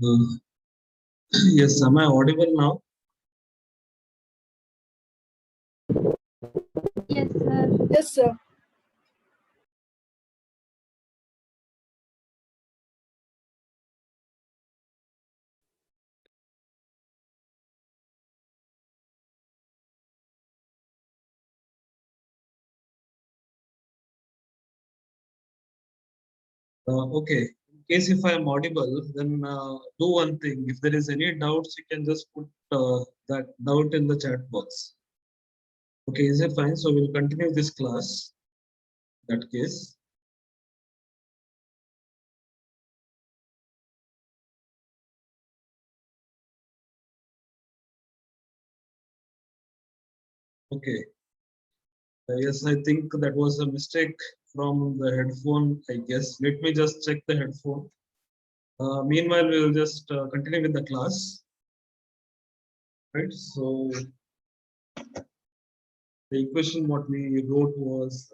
Uh, yes, am I audible now? Yes, sir. Yes, sir. Okay. In case if I am audible, then do one thing. If there is any doubts, you can just put that doubt in the chat box. Okay, is it fine? So we'll continue this class. That case. Okay. Yes, I think that was a mistake from the headphone, I guess. Let me just check the headphone. Meanwhile, we'll just continue with the class. Right. So the equation what we wrote was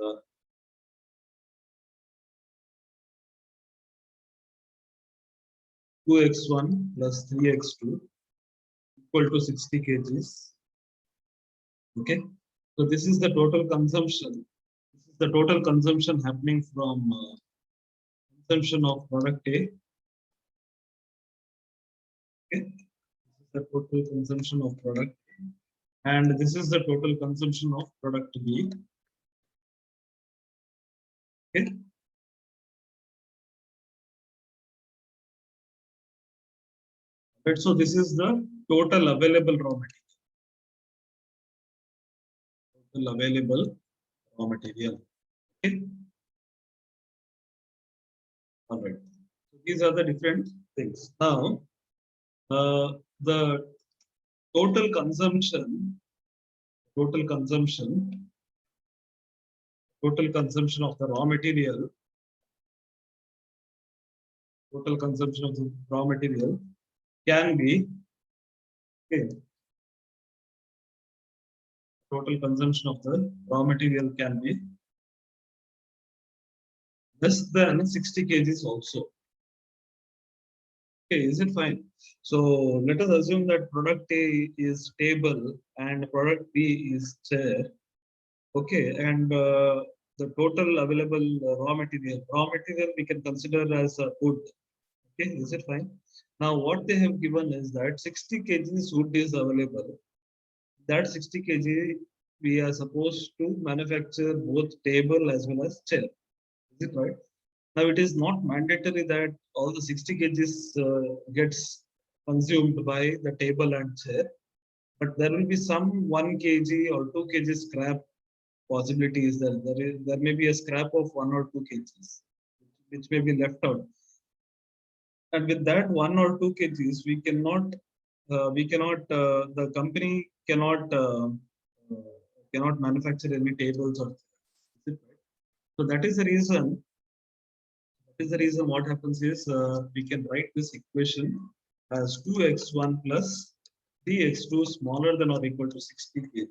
2x1 plus 3x2 equal to 60 kgs. Okay. So this is the total consumption. This is the total consumption happening from consumption of product A. Okay. This is the total consumption of product A. And this is the total consumption of product B. Okay. Right, so this is the total available raw material. Total available raw material. Okay. All right. So these are the different things. Now, the total consumption, total consumption, total consumption of the raw material, total consumption of the raw material can be, okay, total consumption of the raw material can be less than 60 kgs also. Okay, is it fine? So let us assume that product A is table and product B is chair. Okay, and the total available raw material we can consider as wood. Okay, is it fine? Now what they have given is that 60 kgs wood is available. That 60 kg we are supposed to manufacture both table as well as chair. Is it right? Now it is not mandatory that all the 60 kgs gets consumed by the table and chair, but there will be some 1 kg or 2 kg scrap possibility is there. There may be a scrap of 1 or 2 kgs, which may be left out. And with that 1 or 2 kgs, the company cannot manufacture any tables or. So that is the reason. That is the reason what happens is we can write this equation as 2x1 plus 3x2 smaller than or equal to 60 kgs.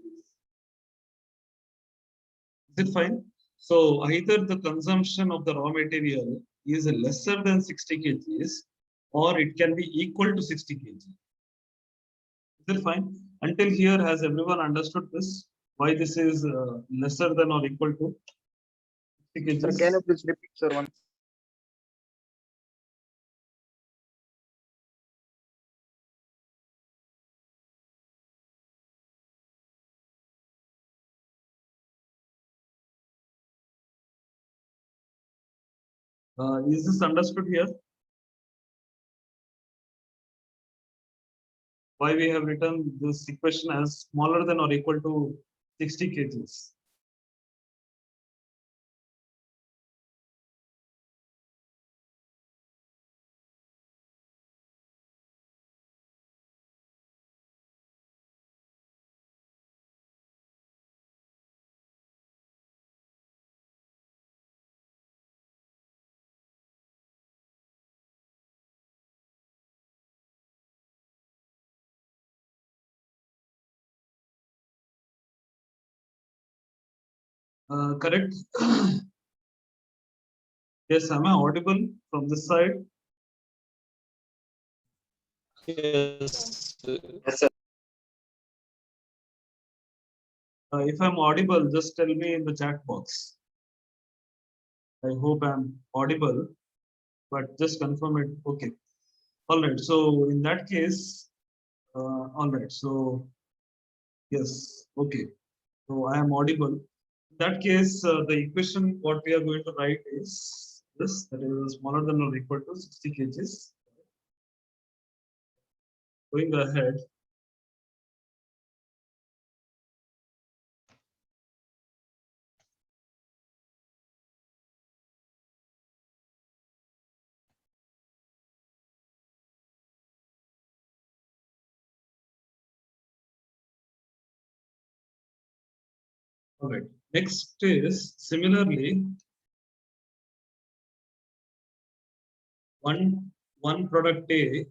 Is it fine? So either the consumption of the raw material is lesser than 60 kgs or it can be equal to 60 kg. Is it fine? Until here, has everyone understood this? Why this is lesser than or equal to 60 Sir, kgs? can you please repeat, sir, once? Is this understood here? Why we have written this equation as smaller than or equal to 60 kgs? Correct? Yes, am I audible from this side? Yes. Yes, sir. If I'm audible, just tell me in the chat box. I hope I'm audible, but just confirm it. Okay. All right. So in that case, all right. So yes. Okay. So I am audible. In that case, the equation what we are going to write is this, that is smaller than or equal to 60 kgs. Going ahead, all right. Next is similarly one product A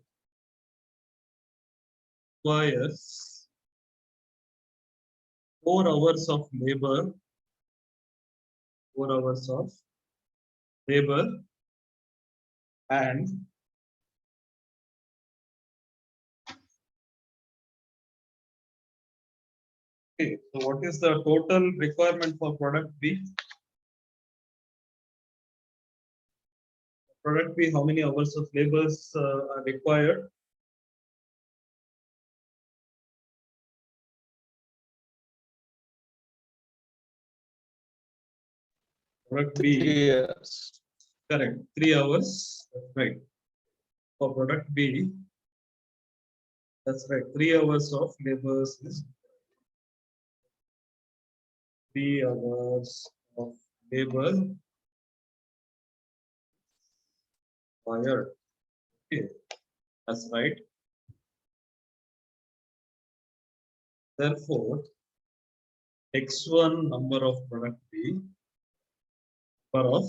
requires 4 hours of labor, 4 hours of labor, and okay. So what is the total requirement for product B? Product B, how many hours of labors are required? Product B, 3 years. correct, 3 hours. That's right. For product B, that's right. 3 hours of labors is 3 hours of labor required. Okay, that's right. Therefore, X1 number of product B, number of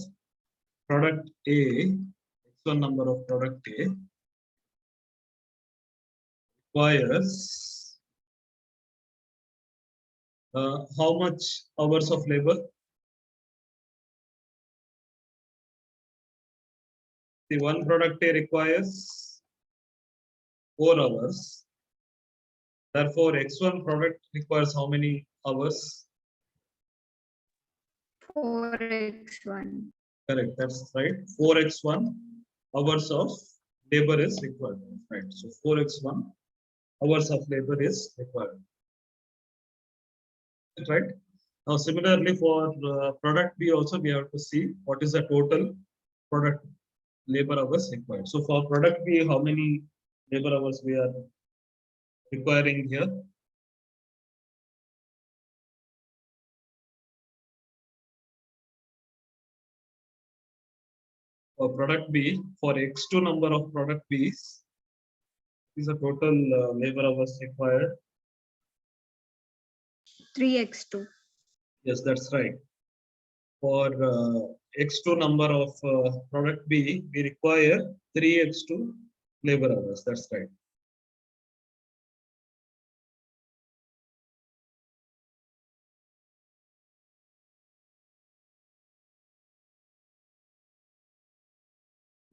product A, X1 number of product A requires how much hours of labor? The one product A requires 4 hours. Therefore, X1 product requires how many hours? 4x1. Correct, that's right. 4x1 hours of labor is required. Right. So 4x1 hours of labor is required. Right. Now, similarly for product B also we have to see what is the total product labor hours required. So for product B, how many labor hours we are requiring here? For product B, for X2 number of product Bs, is a total labor hours required. 3x2. Yes, that's right. For X2 number of product B, we require 3x2 labor hours. That's right.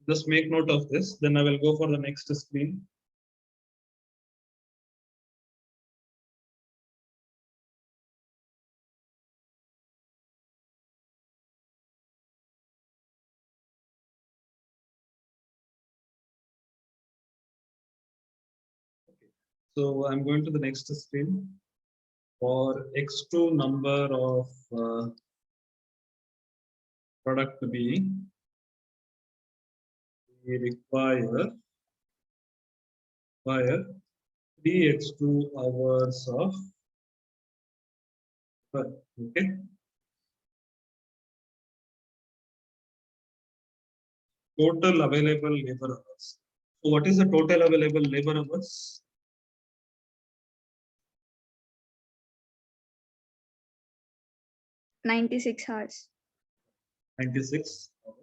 Just make note of this. Then I will go for the next screen. So I'm going to the next screen. For X2 number of product B, we require 3x2 hours of okay. Total available labor hours. So what is the total available labor hours? 96 hours. 96 hours.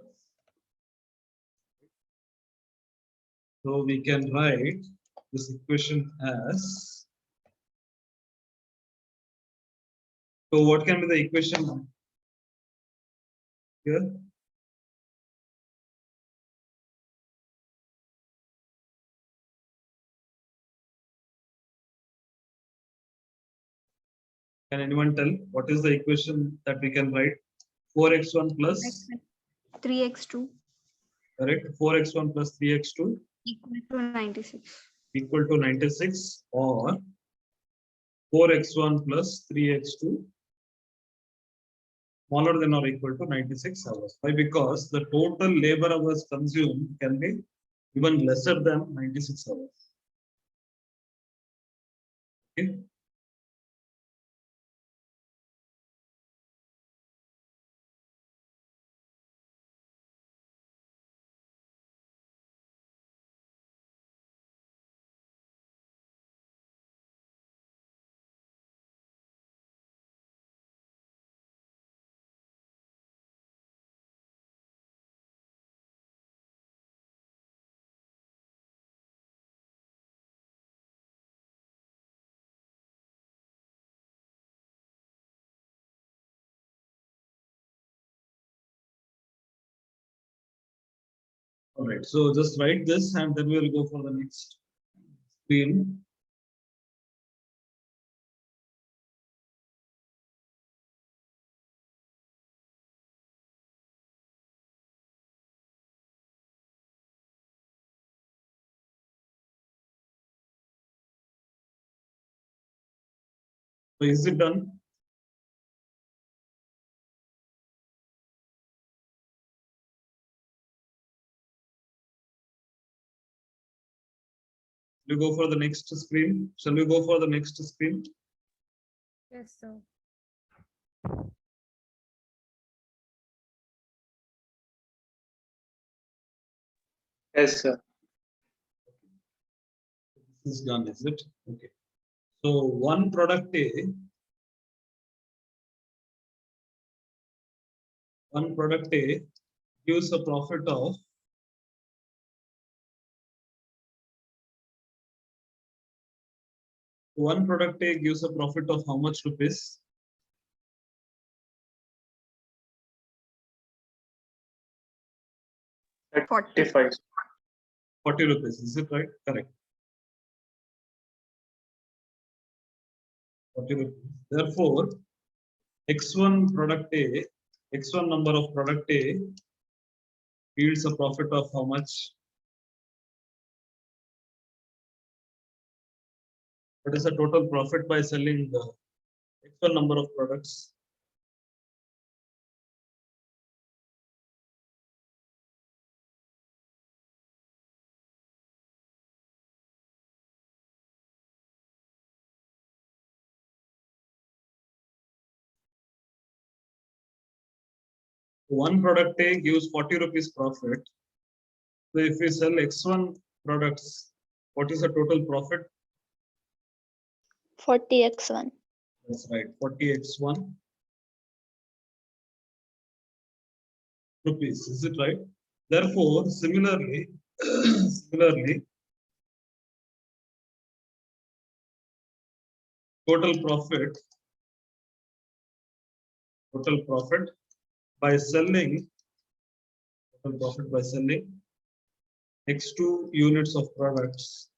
So we can write this equation as. So what can be the equation here? Can anyone tell what is the equation that we can write? 4x1 plus, 3x2 correct? 4x1 plus 3x2 equal to 96. equal to 96, or 4x1 plus 3x2 smaller than or equal to 96 hours. Why? Because the total labor hours consumed can be even lesser than 96 hours. Okay. All right. So just write this and then we will go for the next screen. So is it done? We go for the next screen. Shall we go for the next screen? Yes, sir. Yes, sir. This is done, is it? Okay. So one product A gives a profit of how much rupees? 35. 40 rupees. Is it right? Correct. 40 rupees. Therefore, X1 product A, X1 number of product A yields a profit of how much? What is the total profit by selling the X1 number of products? One product A gives 40 rupees profit. So if we sell X1 products, what is the total profit? 40x1. That's right, 40x1 rupees. Is it right? Therefore, similarly, total profit by selling X2 units of products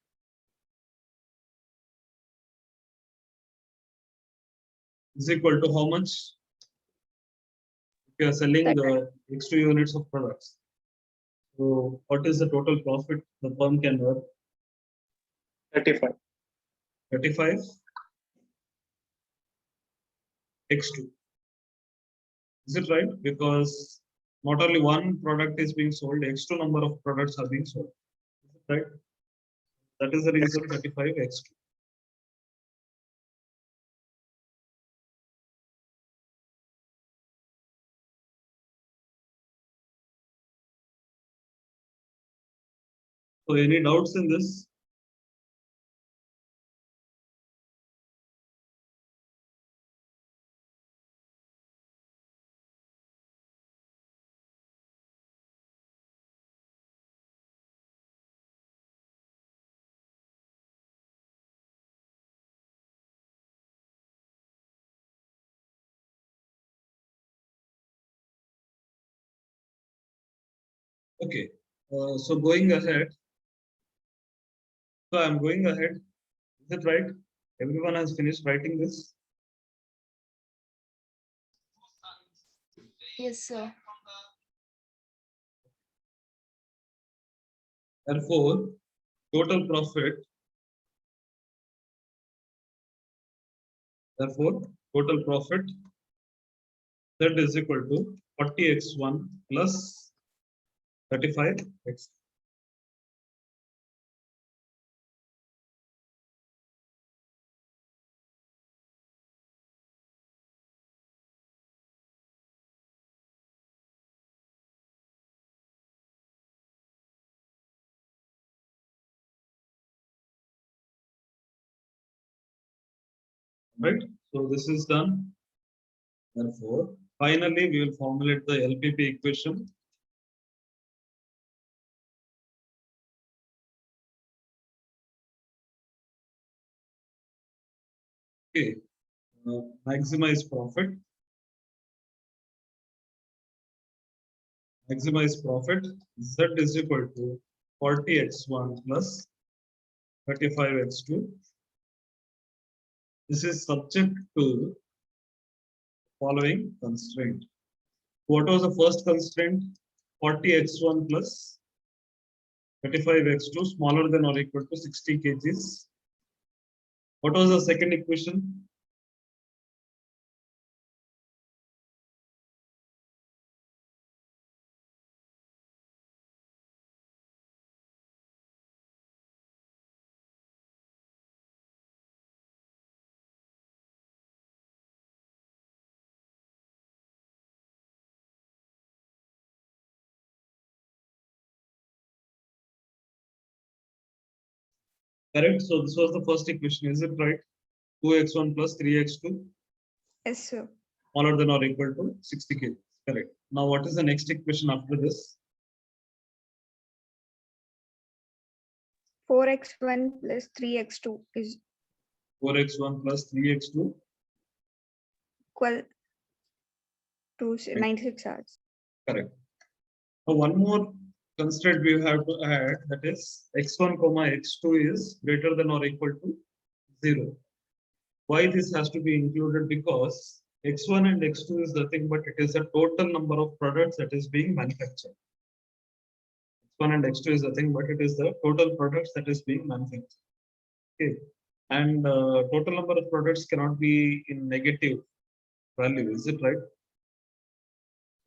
is equal to how much? If you are selling the X2 units of products. So what is the total profit the firm can earn? 35. 35 X2. Is it right? Because not only one product is being sold, X2 number of products are being sold. Is it right? That is the reason 35 X2. So any doubts in this? Okay. So going ahead. So I'm going ahead. Is it right? Everyone has finished writing this. Yes, sir. Therefore, total profit. Therefore, total profit Z is equal to 40x1 plus 35x. Right? So this is done. Therefore, finally, we will formulate the LPP equation. Okay, maximize profit. Maximize profit. Z is equal to 40x1 plus 35x2. This is subject to following constraint. What was the first constraint? 40x1 plus 35x2 smaller than or equal to 60 kgs. What was the second equation? Correct. So this was the first equation. Is it right? 2x1 plus 3x2 Yes, sir. smaller than or equal to 60 kg. Correct. Now, what is the next equation after this? 4x1 plus 3x2 is 4x1 plus 3x2. equal to 96 hours. Correct. Now, one more constraint we have to add, that is x1 comma x2 is greater than or equal to 0. Why this has to be included? Because x1 and x2 is nothing but it is the total number of products that is being manufactured. X1 and x2 is nothing but it is the total products that is being manufactured. Okay, and total number of products cannot be in negative value, is it right?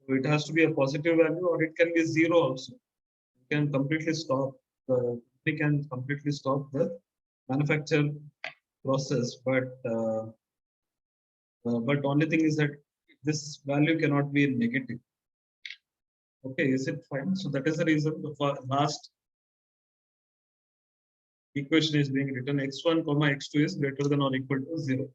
So it has to be a positive value, or it can be 0 also. You can completely stop the we can completely stop the manufacture process, but only thing is that this value cannot be negative. Okay, is it fine? So that is the reason the last equation is being written x1 comma x2 is greater than or equal to 0.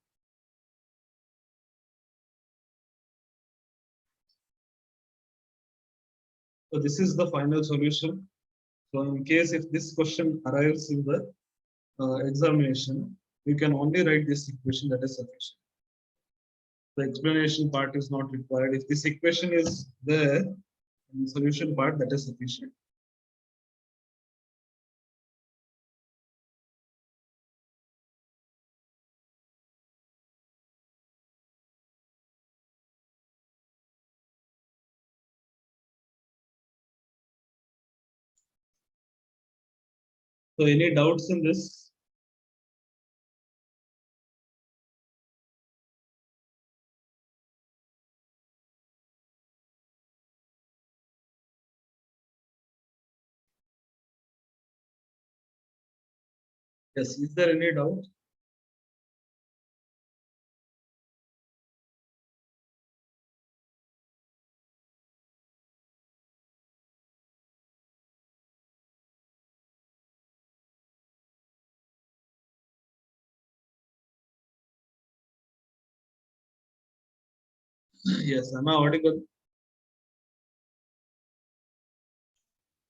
So this is the final solution. So in case if this question arrives in the examination, you can only write this equation, that is sufficient. The explanation part is not required. If this equation is there in the solution part, that is sufficient. So any doubts in this? Yes, is there any doubt? Yes, am I audible?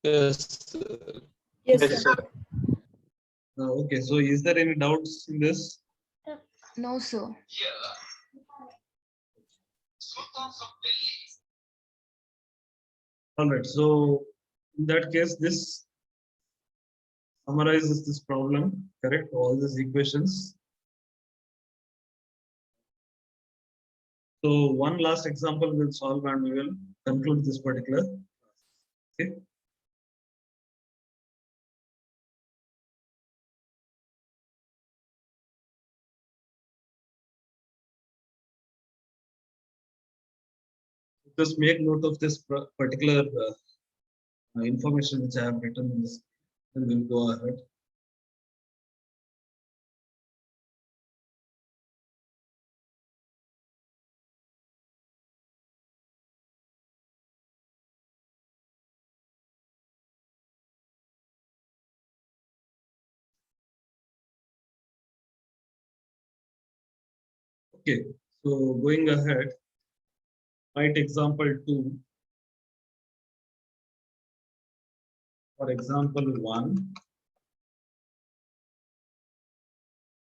Yes. Yes, Yes, sir. sir. Okay, so is there any doubts in this? No, sir. All right, so in that case, this summarizes this problem, correct? All these equations. So one last example we'll solve and we will conclude this particular. Okay. Just make note of this particular information which I have written in this, and we'll go ahead. Okay, so going ahead, write example 2. For example 1,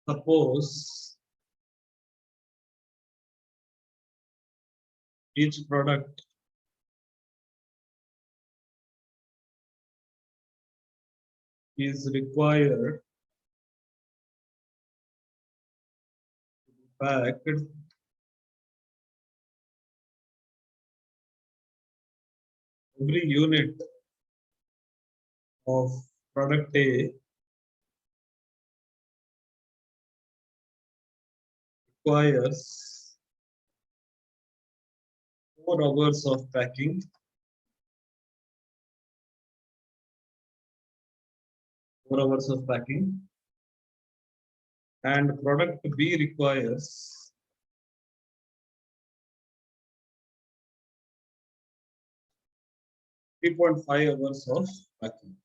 suppose each product is required to be packed every unit of product A requires 4 hours of packing. 4 hours of packing, and product B requires 3.5 hours of packing.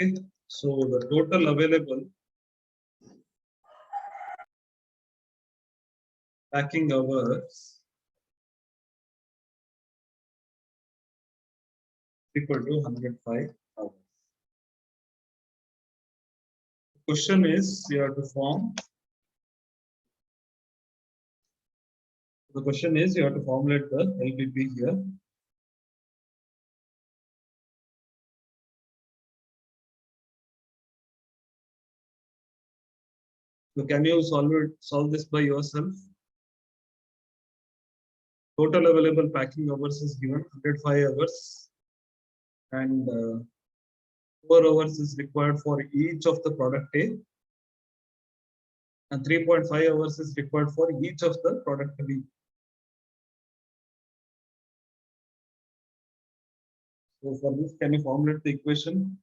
Okay, so the total available packing hours equal to 105 hours. The question is you have to form. The question is you have to formulate the LPP here. So can you solve this by yourself? Total available packing hours is given 105 hours, and 4 hours is required for each of the product A, and 3.5 hours is required for each of the product B. So for this, can you formulate the equation?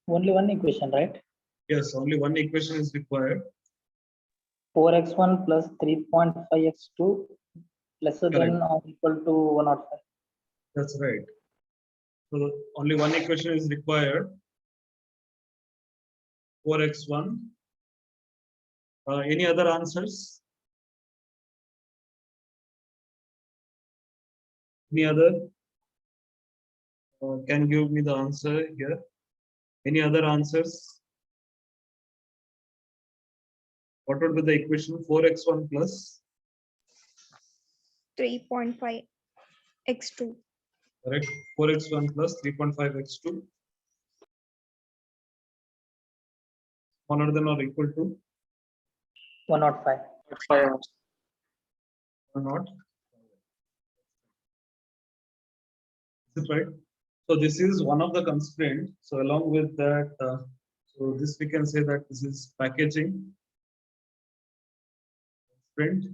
Only one equation, right? Yes, only one equation is required. 4x1 plus 3.5x2 lesser than Correct. or equal to 105. That's right. So only one equation is required. 4x1. Any other answers? Any other? Can give me the answer here. Any other answers? What would be the equation? 4x1 plus 3.5 x2. correct 4x1 plus 3.5x2 smaller than or equal to 105. 5 hours. or not. Is it right? So this is one of the constraint. So along with that, so this we can say that this is packaging constraint.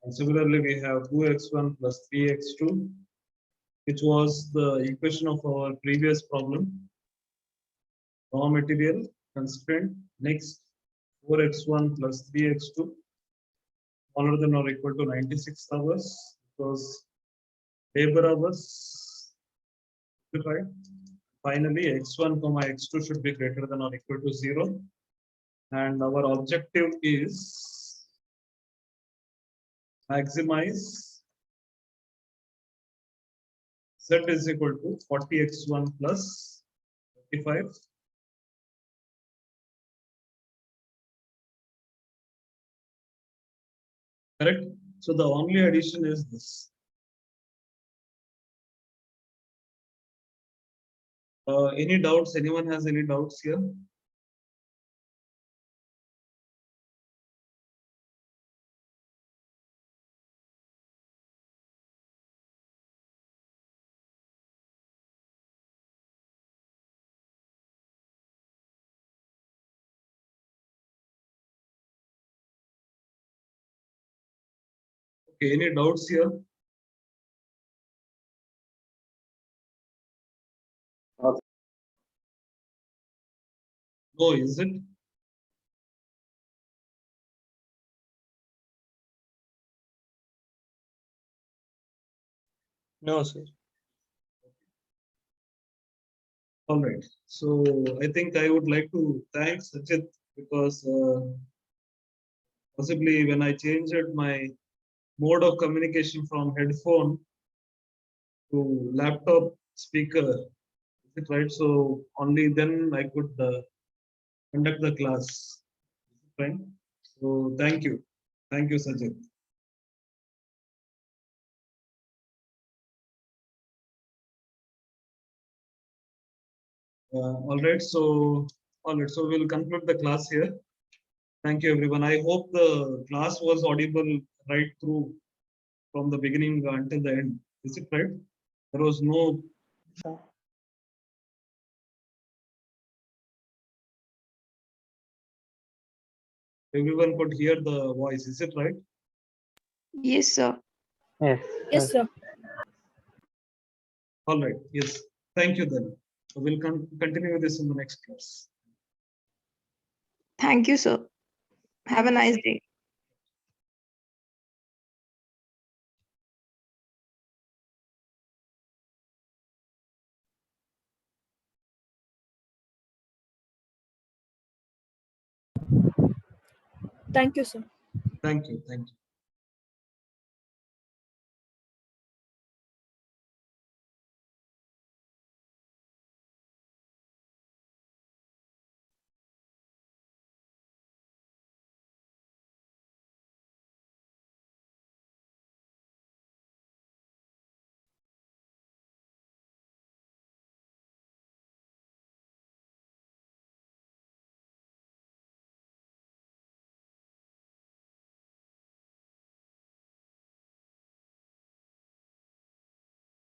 And similarly, we have 2x1 plus 3x2, which was the equation of our previous problem. Raw material constraint. Next, 4x1 plus 3x2 smaller than or equal to 96 hours, because labor hours, right? Finally, x1 comma x2 should be greater than or equal to 0. And our objective is maximize z is equal to 40x1 plus 35. Correct? So the only addition is this. Any doubts? Anyone has any doubts here? Okay, any doubts here? No, is it? No, sir. All right. So I think I would like to thank Sajid because possibly when I changed my mode of communication from headphone to laptop speaker, is it right? So only then I could conduct the class. Right? So thank you. Thank you, Sajid. All right. So we'll conclude the class here. Thank you, everyone. I hope the class was audible right through from the beginning until the end. Is it right? There was no. Sir. Everyone could hear the voice. Is it right? Yes, sir. Yes. Yes, sir. All right. Yes. Thank you then. We'll continue this in the next class. Thank you, sir. Have a nice day. Thank you, sir. Thank you. Thank you.